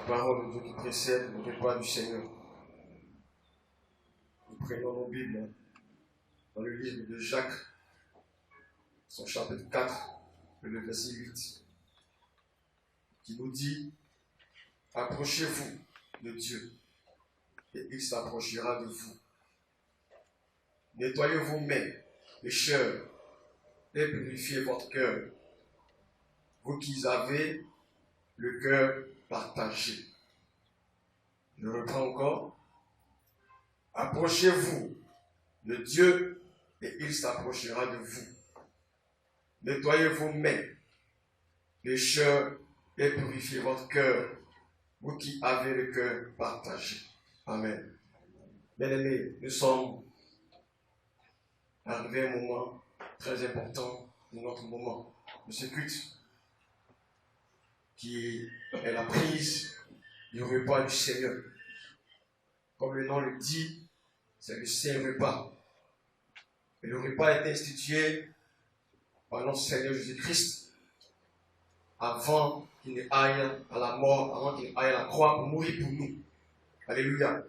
parole de Dieu qui précède le repas du Seigneur. Nous prenons nos Bibles dans le livre de Jacques, son chapitre 4, le verset 8, qui nous dit: approchez-vous de Dieu et il s'approchera de vous. Nettoyez vos mains, pécheurs, et purifiez votre cœur, vous qui avez le cœur partagé. Je reprends encore. Approchez-vous de Dieu et il s'approchera de vous. Nettoyez vos mains, pécheurs, et purifiez votre cœur, vous qui avez le cœur partagé. Amen. Bien-aimés, nous sommes arrivés à un moment très important de notre moment de ce culte, qui est la prise du repas du Seigneur. Comme le nom le dit, c'est le Saint-Repas. Et le repas est institué par notre Seigneur Jésus-Christ avant qu'il ne aille à la mort, avant qu'il aille à la croix pour mourir pour nous. Alléluia.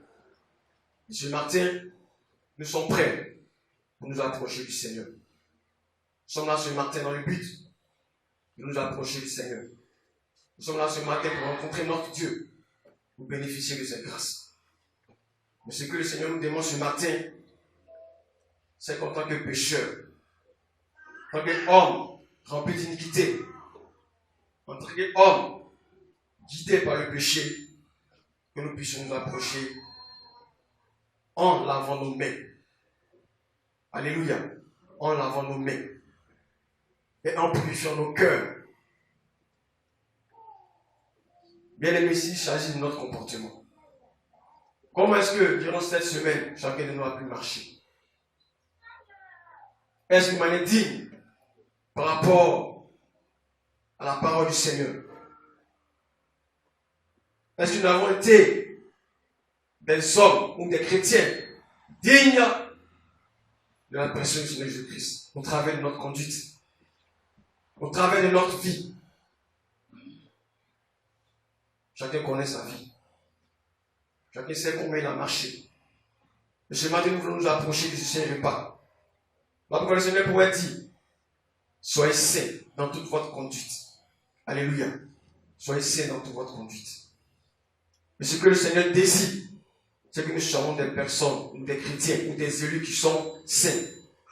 Et ce matin, nous sommes prêts pour nous approcher du Seigneur. Nous sommes là ce matin dans le but de nous approcher du Seigneur. Nous sommes là ce matin pour rencontrer notre Dieu, pour bénéficier de cette grâce. Mais ce que le Seigneur nous demande ce matin, c'est qu'en tant que pécheur, en tant qu'homme rempli d'iniquité, en tant qu'homme guidé par le péché, que nous puissions nous approcher en lavant nos mains. Alléluia. En lavant nos mains et en purifiant nos cœurs. Bien aimé, ici, il s'agit de notre comportement. Comment est-ce que, durant cette semaine, chacun de nous a pu marcher? Est-ce qu'il m'en est digne par rapport à la parole du Seigneur? Est-ce que nous avons été des hommes ou des chrétiens dignes de la personne du Seigneur Jésus-Christ au travers de notre conduite, au travers de notre vie? Chacun connaît sa vie. Chacun sait combien il a marché. Et ce matin, nous voulons nous approcher de ce Saint-Repas. Pourquoi le Seigneur pourrait dire: soyez saints dans toute votre conduite. Alléluia. Soyez saints dans toute votre conduite. Mais ce que le Seigneur désire, c'est que nous soyons des personnes, ou des chrétiens, ou des élus qui sont saints,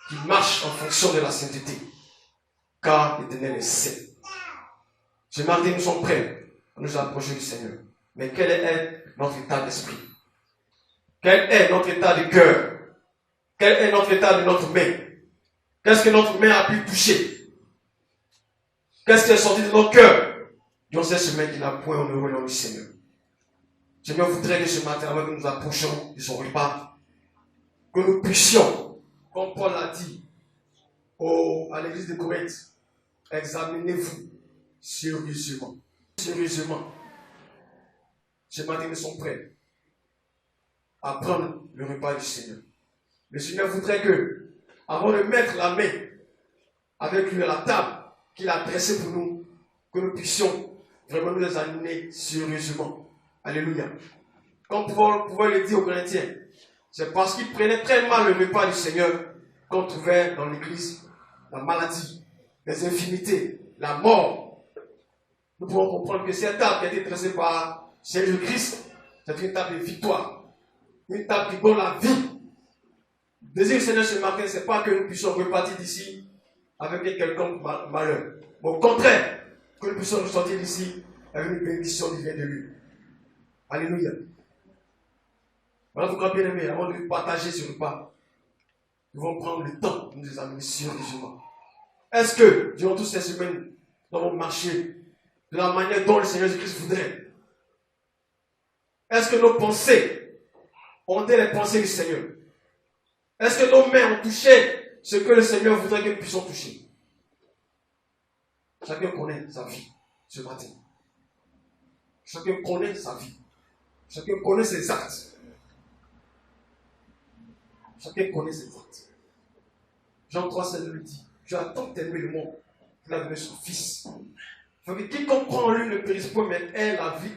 qui marchent en fonction de la sainteté. Car l'Éternel est saint. Ce matin, nous sommes prêts à nous approcher du Seigneur. Mais quel est notre état d'esprit? Quel est notre état de cœur? Quel est notre état de notre main? Qu'est-ce que notre main a pu toucher? Qu'est-ce qui est sorti de notre cœur dans cette semaine qui n'a point honoré le nom du Seigneur? Seigneur voudrait que ce matin, avant que nous approchions de son repas, que nous puissions, comme Paul l'a dit à l'église de Corinthe, examinez-vous sérieusement. Sérieusement. Ce matin, nous sommes prêts à prendre le repas du Seigneur. Le Seigneur voudrait que, avant de mettre la main avec lui à la table qu'il a dressée pour nous, que nous puissions vraiment nous examiner sérieusement. Alléluia. Comme Paul pouvait le dire aux Corinthiens, c'est parce qu'il prenait très mal le repas du Seigneur qu'on trouvait dans l'église la maladie, les infirmités, la mort. Nous pouvons comprendre que cette table qui a été dressée par Jésus-Christ, c'est une table de victoire, une table qui donne la vie. Le désir du Seigneur ce matin, ce n'est pas que nous puissions repartir d'ici avec quelconque malheur. Mais au contraire, que nous puissions nous sortir d'ici avec une bénédiction qui vient de lui. Alléluia. Voilà pourquoi, bien aimé, avant de partager ce repas, nous allons prendre le temps de nous examiner sérieusement. Est-ce que, durant toutes ces semaines, nous avons marché de la manière dont le Seigneur Jésus-Christ voudrait? Est-ce que nos pensées ont été les pensées du Seigneur? Est-ce que nos mains ont touché ce que le Seigneur voudrait que nous puissions toucher? Chacun connaît sa vie ce matin. Chacun connaît sa vie. Chacun connaît ses actes. Chacun connaît ses actes. Jean 3,16 nous dit: Dieu a tant aimé le monde qu'il a donné son Fils. Il faut que quiconque croit en lui ne périsse point, mais ait la vie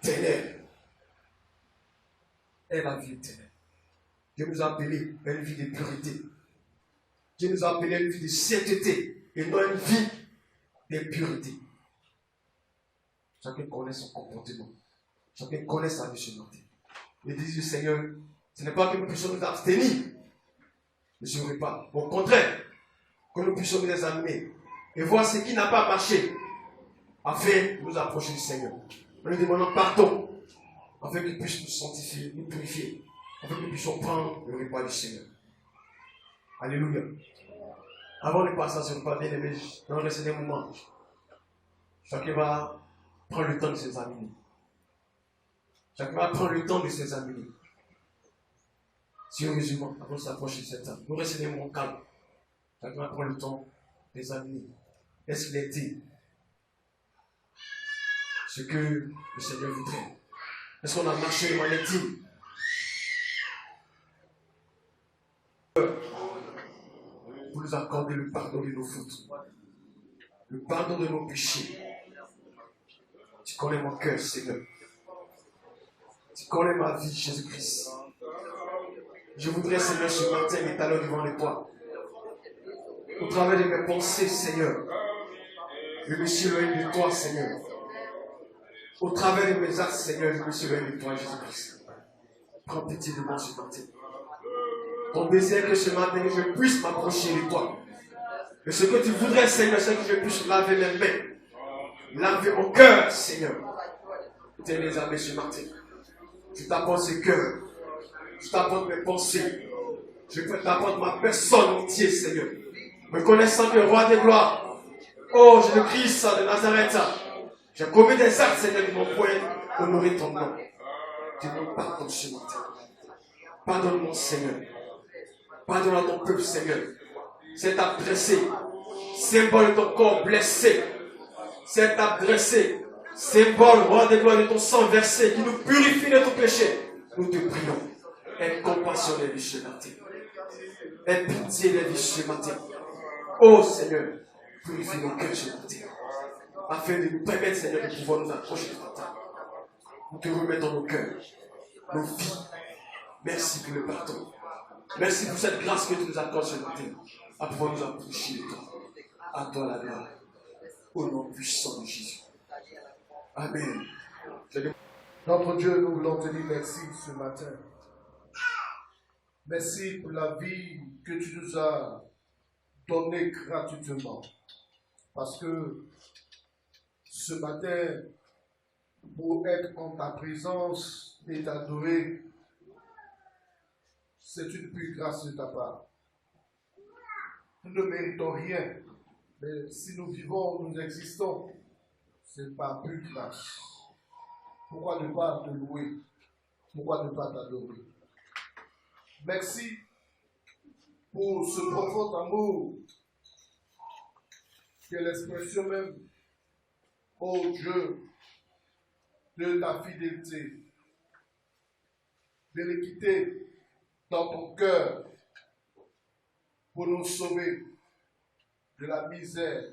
éternelle. Est la vie éternelle. Dieu nous a appelés à une vie de pureté. Dieu nous a appelés à une vie de sainteté et non une vie de pureté. Chacun connaît son comportement. Chacun connaît sa nationalité. Le désir du Seigneur, ce n'est pas que nous puissions nous abstenir de ce repas. Au contraire, que nous puissions nous examiner et voir ce qui n'a pas marché afin de nous approcher du Seigneur. Nous lui demandons pardon afin qu'il puisse nous sanctifier, nous purifier, afin que nous puissions prendre le repas du Seigneur. Alléluia. Avant de passer à ce repas, bien aimé, dans le reste des moments, chacun va prendre le temps de s'examiner. Chacun va prendre le temps de s'examiner. Sérieusement, avant de s'approcher de cette table, nous restons des moments calmes. Chacun va prendre le temps d'examiner. Est-ce qu'il a été ce que le Seigneur voudrait? Est-ce qu'on a marché de manière digne? Pour nous accorder le pardon de nos fautes, le pardon de nos péchés. Tu connais mon cœur, Seigneur. Tu connais ma vie, Jésus-Christ. Je voudrais, Seigneur, ce matin m'étaler devant les toi. Au travers de mes pensées, Seigneur, je me suis éloigné de toi, Seigneur. Au travers de mes actes, Seigneur, je me suis éloigné de toi, Jésus-Christ. Prends pitié de moi ce matin. Ton désir que ce matin, je puisse m'approcher de toi. Et ce que tu voudrais, Seigneur, c'est que je puisse laver mes mains. Laver mon cœur, Seigneur. Tiens les amis ce matin. Je t'apporte ce cœur. Je t'apporte mes pensées. Je t'apporte ma personne entière, Seigneur. Reconnaissant que roi des gloires, oh Jésus-Christ de Nazareth, j'ai commis des actes, Seigneur, de mon point, honorer ton nom. Je demande pardon ce matin. Pardonne-moi, Seigneur. Pardonne à ton peuple, Seigneur. C'est adressé, symbole de ton corps blessé. C'est adressé, symbole, roi des gloires, de ton sang versé, qui nous purifie de tout péché. Nous te prions. Aie compassion des vies ce matin. Aie pitié des vies ce matin. Oh Seigneur, purifie nos cœurs ce matin. Afin de nous permettre, Seigneur, de pouvoir nous approcher de matin. Nous te remettons nos cœurs, nos vies. Merci pour le pardon. Merci pour cette grâce que tu nous accordes ce matin. À pouvoir nous approcher de toi. À toi la gloire. Au nom puissant de Jésus. Amen. Notre Dieu, nous voulons te dire merci ce matin. Merci pour la vie que tu nous as donnée gratuitement. Parce que ce matin, pour être en ta présence et t'adorer, c'est une pure grâce de ta part. Nous ne méritons rien, mais si nous vivons, nous existons, c'est par pure grâce. Pourquoi ne pas te louer? Pourquoi ne pas t'adorer? Merci pour ce profond amour qui est l'expression même, ô Dieu, de ta fidélité, de l'équité dans ton cœur pour nous sauver de la misère,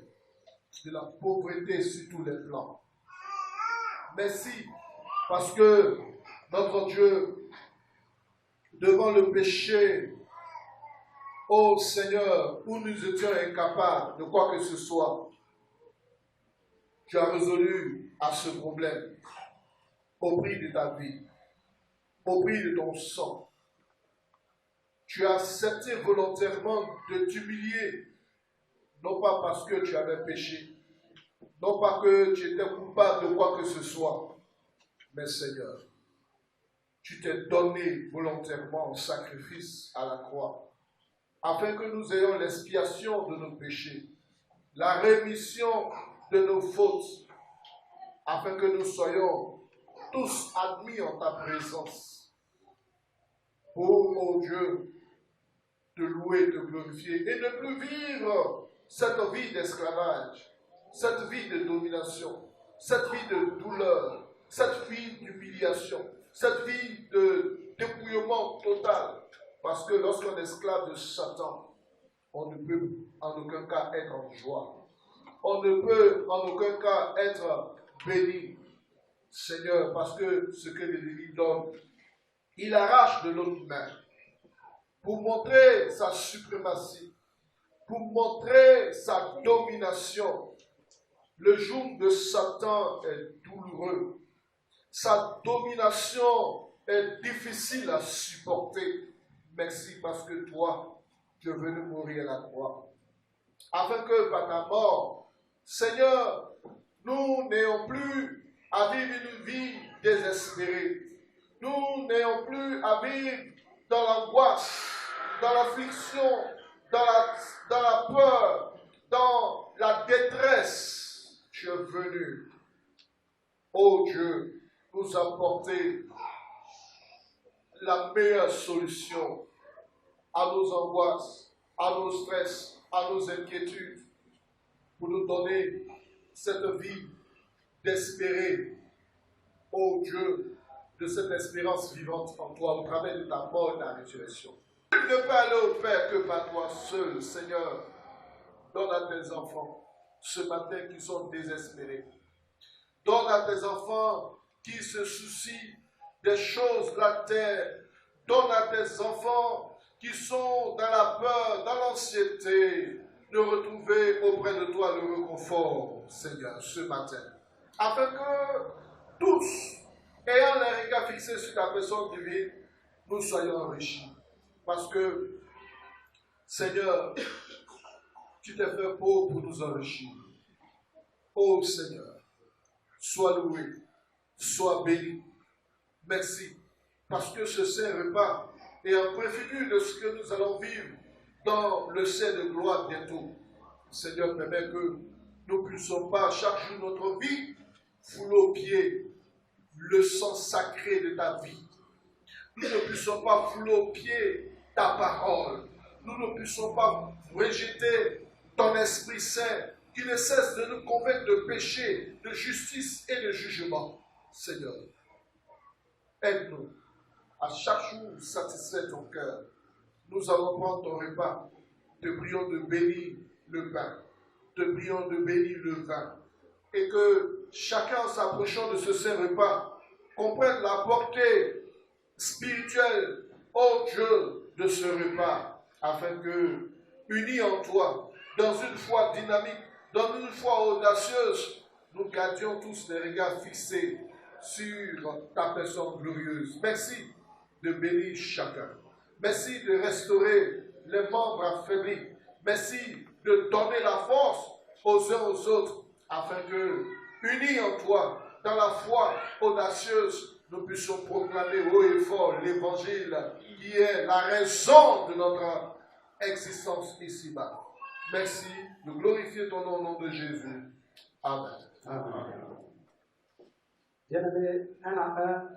de la pauvreté sur tous les plans. Merci parce que notre Dieu, devant le péché, ô Seigneur, où nous étions incapables de quoi que ce soit, tu as résolu à ce problème au prix de ta vie, au prix de ton sang. Tu as accepté volontairement de t'humilier, non pas parce que tu avais péché, non pas que tu étais coupable de quoi que ce soit, mais Seigneur, tu t'es donné volontairement en sacrifice à la croix, afin que nous ayons l'expiation de nos péchés, la rémission de nos fautes, afin que nous soyons tous admis en ta présence. Pour, oh Dieu, te louer, te glorifier et ne plus vivre cette vie d'esclavage, cette vie de domination, cette vie de douleur, cette vie d'humiliation, cette vie de dépouillement total. Parce que lorsqu'on est esclave de Satan, on ne peut en aucun cas être en joie. On ne peut en aucun cas être béni. Seigneur, parce que ce que l'ennemi donne, il arrache de l'autre main pour montrer sa suprématie, pour montrer sa domination. Le joug de Satan est douloureux. Sa domination est difficile à supporter. Merci parce que toi, tu es venu mourir à la croix. Afin que par ta mort, Seigneur, nous n'ayons plus à vivre une vie désespérée. Nous n'ayons plus à vivre dans l'angoisse, dans l'affliction, dans la peur, dans la détresse. Tu es venu, ô Dieu, nous apporter la meilleure solution à nos angoisses, à nos stress, à nos inquiétudes, pour nous donner cette vie d'espérer, ô Dieu, de cette espérance vivante en toi, au travers de ta mort et de ta résurrection. Ne peut aller au Père que par toi seul, Seigneur. Donne à tes enfants ce matin qui sont désespérés. Donne à tes enfants qui se soucient des choses de la terre. Donne à tes enfants qui sont dans la peur, dans l'anxiété, de retrouver auprès de toi le réconfort, Seigneur, ce matin. Afin que tous, ayant les regards fixés sur ta personne divine, nous soyons enrichis. Parce que, Seigneur, tu t'es fait pauvre pour nous enrichir. Oh Seigneur, sois loué, sois béni. Merci, parce que ce saint repas est un préfigure de ce que nous allons vivre dans le ciel de gloire bientôt. Seigneur, permets que nous ne puissions pas chaque jour de notre vie fouler aux pieds le sang sacré de ta vie. Nous ne puissions pas fouler aux pieds ta parole. Nous ne puissions pas rejeter ton Esprit Saint qui ne cesse de nous convaincre de péché, de justice et de jugement. Seigneur, aide-nous à chaque jour satisfaire ton cœur. Nous allons prendre ton repas. Te prions de bénir le pain. Te prions de bénir le vin. Et que chacun, en s'approchant de ce saint repas, comprenne la portée spirituelle, ô Dieu, de ce repas, afin que, unis en toi, dans une foi dynamique, dans une foi audacieuse, nous gardions tous les regards fixés sur ta personne glorieuse. Merci de bénir chacun. Merci de restaurer les membres affaiblis. Merci de donner la force aux uns aux autres, afin que, unis en toi, dans la foi audacieuse, nous puissions proclamer haut et fort l'évangile qui est la raison de notre existence ici-bas. Merci de glorifier ton nom au nom de Jésus. Amen. Amen. Bien-aimés, un à un,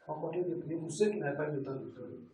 on continue de prier pour ceux qui n'avaient pas eu le temps de prier.